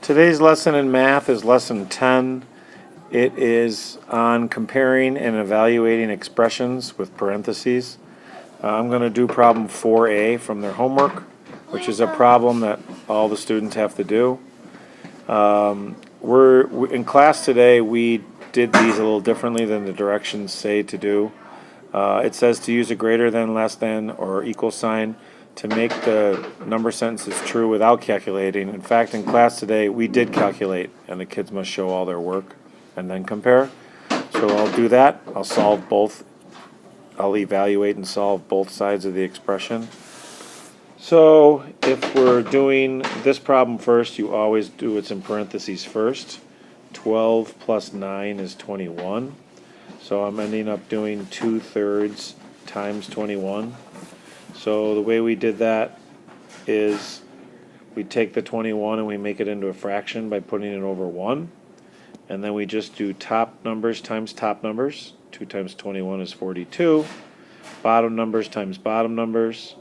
Today's lesson in math is lesson 10. It is on comparing and evaluating expressions with parentheses. I'm going to do problem 4A from their homework, which is a problem that all the students have to do. In class today, we did these a little differently than the directions say to do. It says to use a greater than, less than, or equal sign to make the number sentences true without calculating. In fact, in class today, we did calculate, and the kids must show all their work and then compare. So I'll do that. I'll solve both. I'll evaluate and solve both sides of the expression. So if we're doing this problem first, you always do what's in parentheses first. 12 plus 9 is 21. So I'm ending up doing 2/3 times 21. So the way we did that is we take the 21 and we make it into a fraction by putting it over 1. And then we just do top numbers times top numbers. 2 times 21 is 42. Bottom numbers times bottom numbers.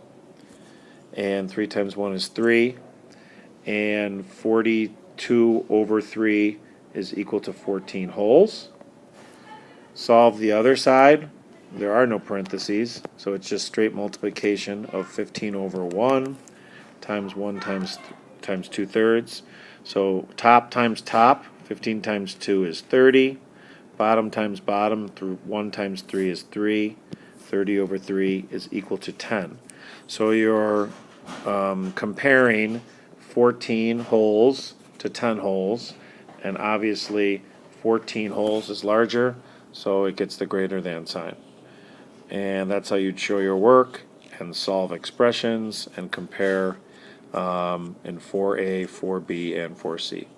And 3 times 1 is 3. And 42 over 3 is equal to 14 wholes. Solve the other side. There are no parentheses, so it's just straight multiplication of 15 over 1 times 1 times 2/3. So top times top, 15 times 2 is 30. Bottom times bottom, 1 times 3 is 3. 30 over 3 is equal to 10. So you're comparing 14 wholes to 10 wholes, and obviously 14 wholes is larger, so it gets the greater than sign. And that's how you'd show your work and solve expressions and compare in 4A, 4B, and 4C.